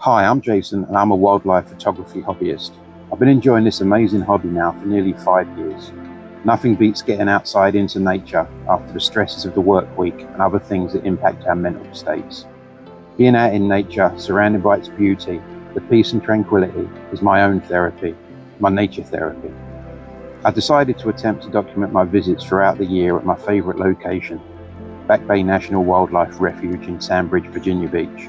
Hi, I'm Jason and I'm a wildlife photography hobbyist. I've been enjoying this amazing hobby now for nearly 5 years. Nothing beats getting outside into nature after the stresses of the work week and other things that impact our mental states. Being out in nature, surrounded by its beauty, the peace and tranquility is my own therapy, my nature therapy. I decided to attempt to document my visits throughout the year at my favourite location, Back Bay National Wildlife Refuge in Sandbridge, Virginia Beach.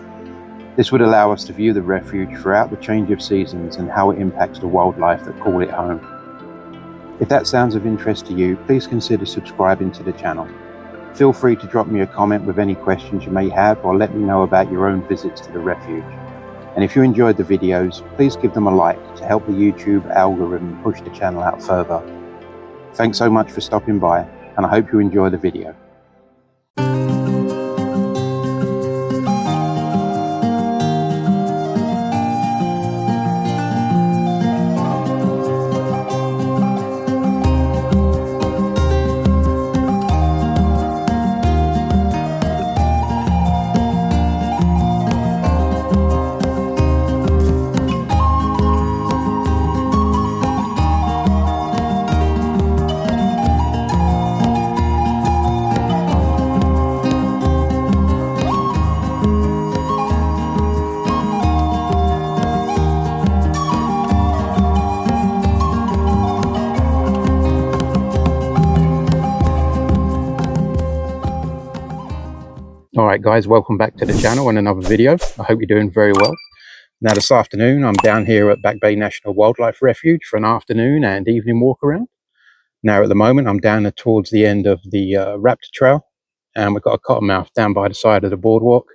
This would allow us to view the refuge throughout the change of seasons and how it impacts the wildlife that call it home. If that sounds of interest to you, please consider subscribing to the channel. Feel free to drop me a comment with any questions you may have, or let me know about your own visits to the refuge. And if you enjoyed the videos, please give them a like to help the YouTube algorithm push the channel out further. Thanks so much for stopping by, and I hope you enjoy the video. Alright guys, welcome back to the channel and another video. I hope you're doing very well. Now this afternoon I'm down here at Back Bay National Wildlife Refuge for an afternoon and evening walk around. Now at the moment I'm down towards the end of the Raptor Trail, and we've got a cottonmouth down by the side of the boardwalk,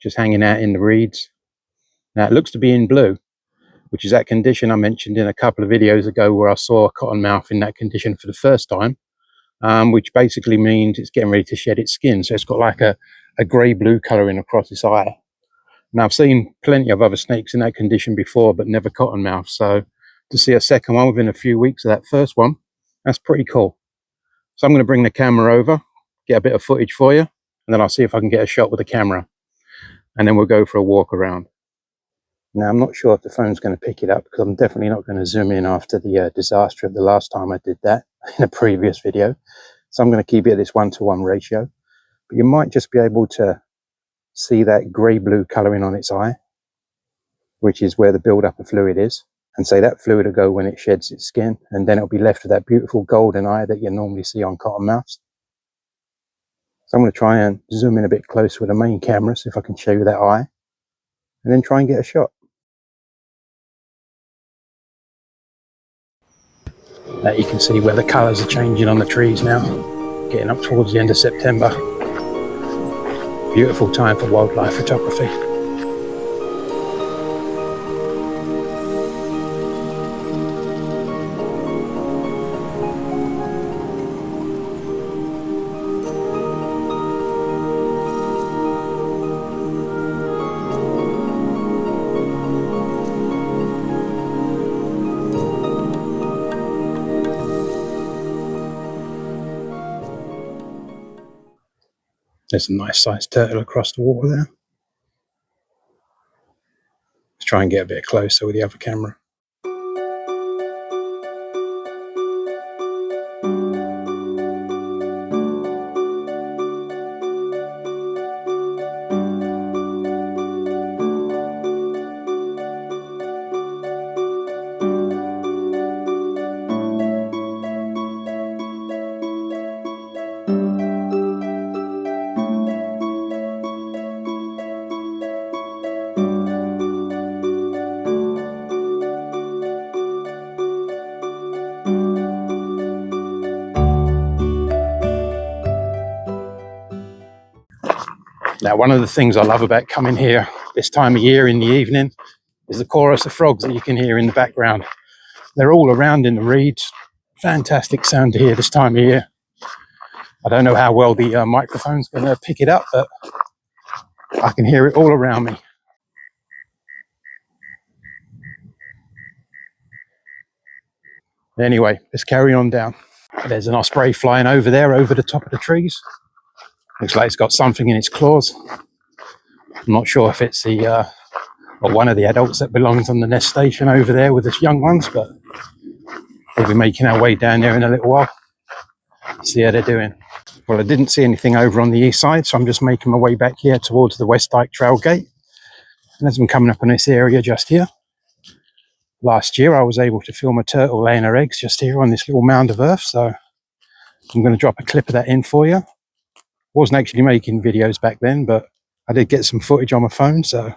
just hanging out in the reeds. Now it looks to be in blue, which is that condition I mentioned in a couple of videos ago where I saw a cottonmouth in that condition for the first time. Which basically means it's getting ready to shed its skin. So it's got like a grey blue colouring across its eye. Now I've seen plenty of other snakes in that condition before, but never cottonmouth. So to see a second one within a few weeks of that first one, that's pretty cool. So I'm going to bring the camera over, get a bit of footage for you, and then I'll see if I can get a shot with the camera. And then we'll go for a walk around. Now I'm not sure if the phone's going to pick it up, because I'm definitely not going to zoom in after the disaster of the last time I did that in a previous video. So I'm going to keep it at this 1-to-1 ratio. But you might just be able to see that grey blue colouring on its eye, which is where the build-up of fluid is. And say that fluid will go when it sheds its skin, and then it'll be left with that beautiful golden eye that you normally see on cottonmouths. So I'm going to try and zoom in a bit closer with the main camera, see if I can show you that eye, and then try and get a shot. Now you can see where the colours are changing on the trees now, getting up towards the end of September. Beautiful time for wildlife photography. There's a nice sized turtle across the water there. Let's try and get a bit closer with the other camera. Now, one of the things I love about coming here this time of year in the evening is the chorus of frogs that you can hear in the background. They're all around in the reeds. Fantastic sound to hear this time of year. I don't know how well the microphone's going to pick it up, but I can hear it all around me. Anyway, let's carry on down. There's an osprey flying over there, over the top of the trees. Looks like it's got something in its claws. I'm not sure if it's the Got one of the adults that belongs on the nest station over there with the young ones, but we'll be making our way down there in a little while. See how they're doing. Well, I didn't see anything over on the east side, so I'm just making my way back here towards the West Dike Trail gate. And as I'm coming up in this area just here, last year I was able to film a turtle laying her eggs just here on this little mound of earth, so I'm going to drop a clip of that in for you. Wasn't actually making videos back then, but I did get some footage on my phone, so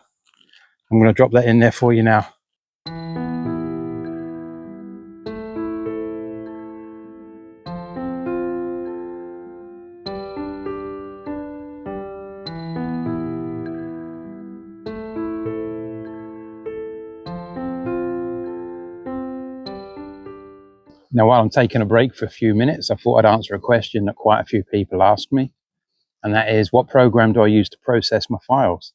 I'm going to drop that in there for you now. Now, while I'm taking a break for a few minutes, I thought I'd answer a question that quite a few people ask me, and that is, what program do I use to process my files?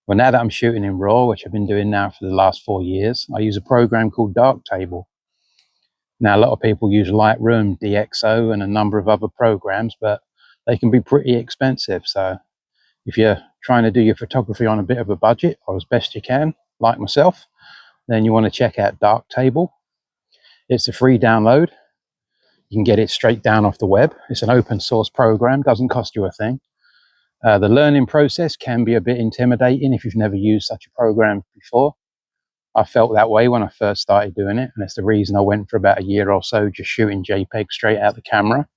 Well, now that I'm shooting in RAW, which I've been doing now for the last 4 years, I use a program called Darktable. Now, a lot of people use Lightroom, DxO, and a number of other programs, but they can be pretty expensive. So if you're trying to do your photography on a bit of a budget, or as best you can, like myself, then you want to check out Darktable. It's a free download. You can get it straight down off the web. It's an open source program, doesn't cost you a thing. The learning process can be a bit intimidating if you've never used such a program before. I felt that way when I first started doing it, and it's the reason I went for about a year or so just shooting JPEG straight out the camera.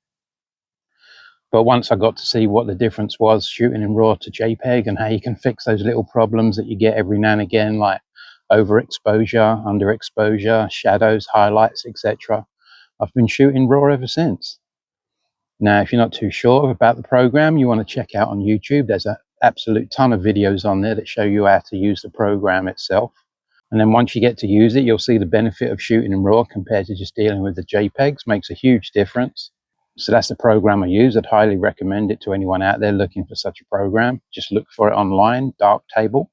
But once I got to see what the difference was shooting in RAW to JPEG and how you can fix those little problems that you get every now and again, like overexposure, underexposure, shadows, highlights, etc., I've been shooting RAW ever since. Now, if you're not too sure about the program, you want to check out on YouTube. There's an absolute ton of videos on there that show you how to use the program itself. And then once you get to use it, you'll see the benefit of shooting in RAW compared to just dealing with the JPEGs. Makes a huge difference. So that's the program I use. I'd highly recommend it to anyone out there looking for such a program. Just look for it online, Darktable,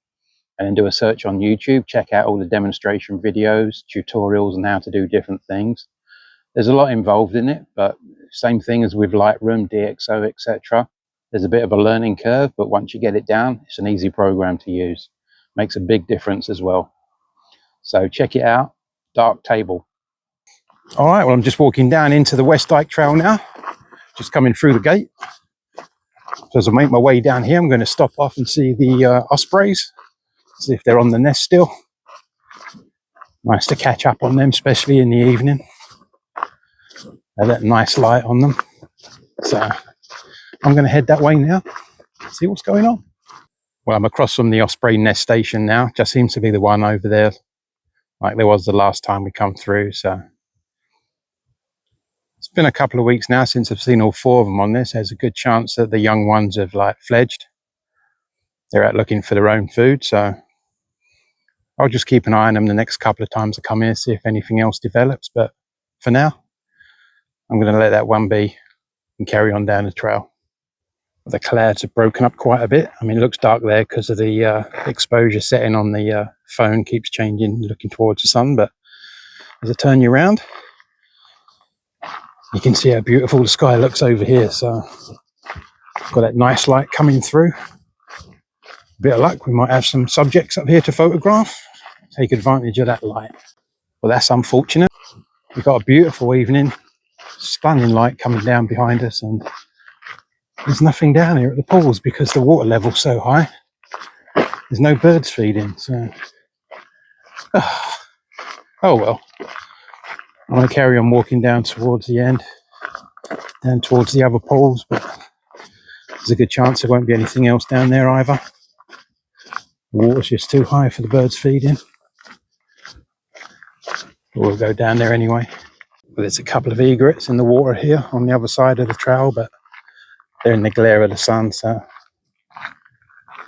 and then do a search on YouTube. Check out all the demonstration videos, tutorials on how to do different things. There's a lot involved in it, but same thing as with Lightroom, DxO, etc. There's a bit of a learning curve, but once you get it down, it's an easy program to use. Makes a big difference as well. So check it out, Darktable. All right, well, I'm just walking down into the West Dike Trail now, just coming through the gate. So as I make my way down here, I'm going to stop off and see the ospreys, see if they're on the nest still. Nice to catch up on them, especially in the evening. They let nice light on them. So I'm going to head that way now, see what's going on. Well, I'm across from the osprey nest station now. Just seems to be the one over there, like there was the last time we come through. So it's been a couple of weeks now since I've seen all 4 of them on this. There's a good chance that the young ones have fledged. They're out looking for their own food, so I'll just keep an eye on them the next couple of times I come here, see if anything else develops. But for now, I'm going to let that one be and carry on down the trail. The clouds have broken up quite a bit. I mean, it looks dark there because of the exposure setting on the phone keeps changing, looking towards the sun. But as I turn you around, you can see how beautiful the sky looks over here. So got that nice light coming through. A bit of luck, we might have some subjects up here to photograph. Take advantage of that light. Well, that's unfortunate. We've got a beautiful evening, stunning light coming down behind us, and there's nothing down here at the pools because the water level's so high. There's no birds feeding, so oh well. I'm going to carry on walking down towards the end, down towards the other pools, but there's a good chance there won't be anything else down there either. The water's just too high for the birds feeding. But we'll go down there anyway. Well, there's a couple of egrets in the water here on the other side of the trail, but they're in the glare of the sun, so I'm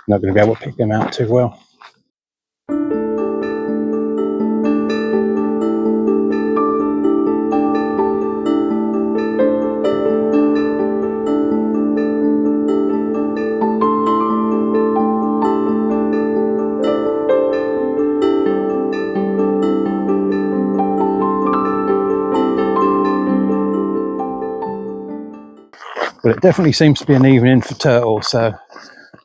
not going to be able to pick them out too well. Well, it definitely seems to be an evening for turtles, so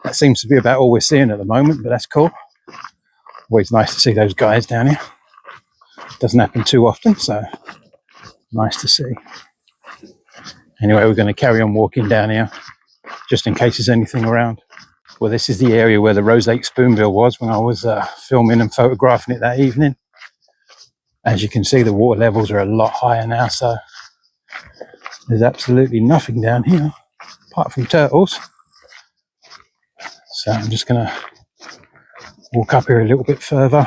that seems to be about all we're seeing at the moment, but that's cool. Always nice to see those guys down here. Doesn't happen too often, so nice to see. Anyway, we're going to carry on walking down here, just in case there's anything around. Well, this is the area where the roseate spoonbill was when I was filming and photographing it that evening. As you can see, the water levels are a lot higher now, so there's absolutely nothing down here apart from turtles. So I'm just going to walk up here a little bit further,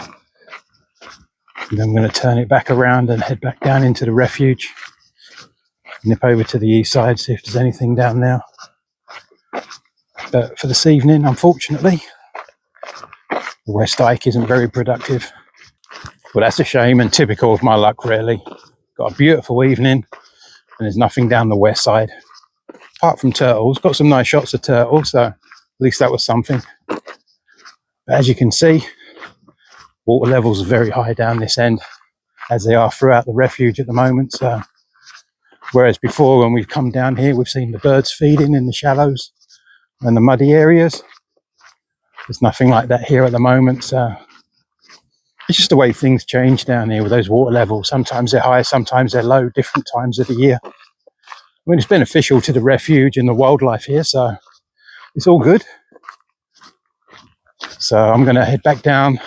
and then I'm going to turn it back around and head back down into the refuge. Nip over to the east side, see if there's anything down there. But for this evening, unfortunately, the West Dike isn't very productive. Well, that's a shame and typical of my luck, really. Got a beautiful evening and there's nothing down the west side apart from turtles. Got some nice shots of turtles, so at least that was something. But as you can see, water levels are very high down this end, as they are throughout the refuge at the moment. So whereas before, when we've come down here, we've seen the birds feeding in the shallows and the muddy areas. There's nothing like that here at the moment. So it's just the way things change down here with those water levels. Sometimes they're high, sometimes they're low, different times of the year. I mean, it's beneficial to the refuge and the wildlife here, so it's all good. So I'm going to head back down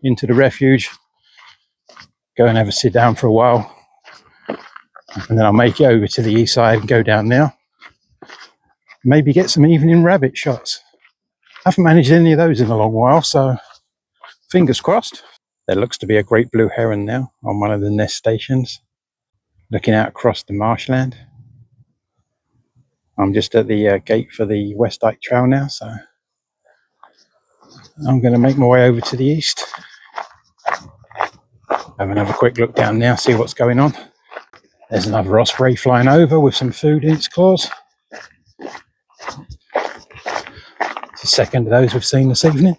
into the refuge, go and have a sit down for a while, and then I'll make it over to the east side and go down there. Maybe get some evening rabbit shots. I haven't managed any of those in a long while, so fingers crossed. There looks to be a great blue heron now on one of the nest stations, looking out across the marshland. I'm just at the gate for the West Dike Trail now, so I'm going to make my way over to the east. Have another quick look down now, see what's going on. There's another osprey flying over with some food in its claws. It's the second of those we've seen this evening.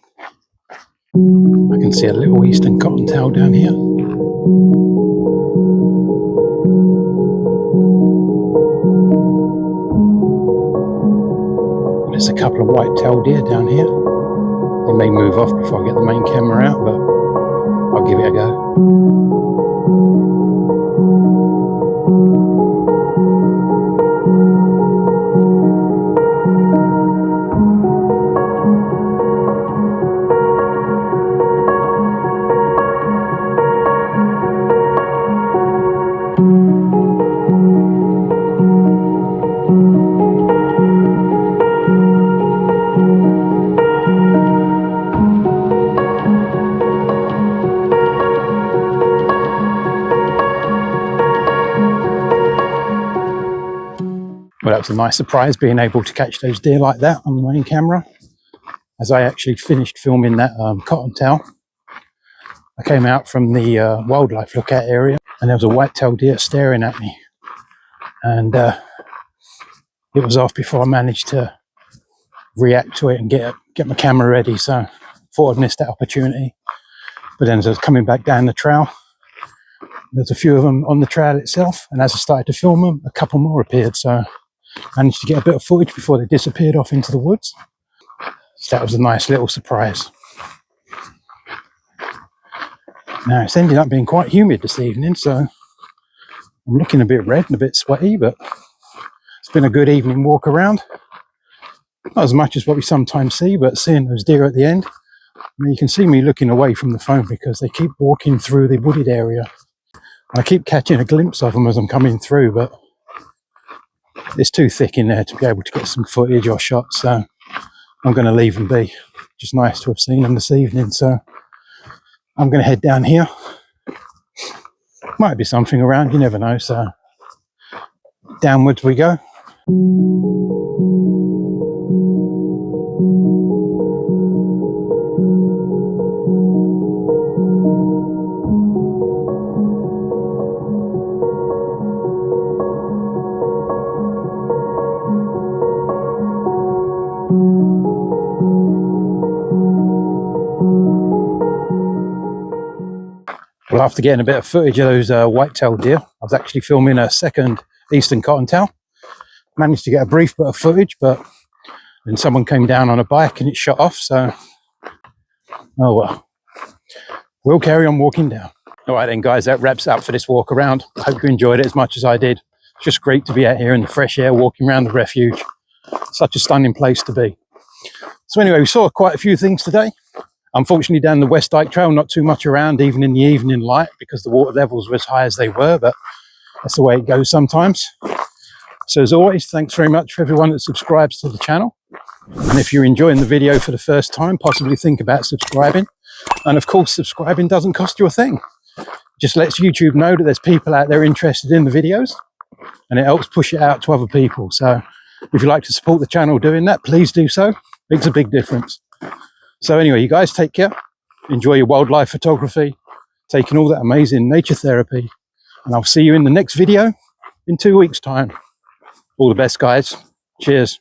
I can see a little Eastern Cottontail down here. There's a couple of white-tailed deer down here. They may move off before I get the main camera out, but I'll give it a go. Well, that was a nice surprise being able to catch those deer like that on the main camera. As I actually finished filming that cottontail, I came out from the wildlife lookout area and there was a white-tailed deer staring at me. And it was off before I managed to react to it and get my camera ready. So thought I'd missed that opportunity. But then as I was coming back down the trail, there's a few of them on the trail itself. And as I started to film them, a couple more appeared. So managed to get a bit of footage before they disappeared off into the woods. So that was a nice little surprise. Now it's ended up being quite humid this evening, so I'm looking a bit red and a bit sweaty, but it's been a good evening walk around. Not as much as what we sometimes see, but seeing those deer at the end, I mean, you can see me looking away from the phone because they keep walking through the wooded area. I keep catching a glimpse of them as I'm coming through, but it's too thick in there to be able to get some footage or shots, so I'm going to leave them be. Just nice to have seen them this evening, so I'm going to head down here. Might be something around, you never know, so downwards we go. Well, after getting a bit of footage of those white-tailed deer, I was actually filming a second Eastern Cottontail. Managed to get a brief bit of footage, but then someone came down on a bike and it shot off, so oh well. we'll carry on walking down. All right then, guys, that wraps up for this walk around. I hope you enjoyed it as much as I did. It's just great to be out here in the fresh air, walking around the refuge. Such a stunning place to be. So anyway, we saw quite a few things today. Unfortunately, down the West Dike Trail, not too much around, even in the evening light, because the water levels were as high as they were, but that's the way it goes sometimes. So as always, thanks very much for everyone that subscribes to the channel. And if you're enjoying the video for the first time, possibly think about subscribing. And of course, subscribing doesn't cost you a thing. It just lets YouTube know that there's people out there interested in the videos, and it helps push it out to other people. So if you'd like to support the channel doing that, please do so. Makes a big difference. So anyway, you guys take care. Enjoy your wildlife photography, taking all that amazing nature therapy. And I'll see you in the next video in 2 weeks' time. All the best, guys. Cheers.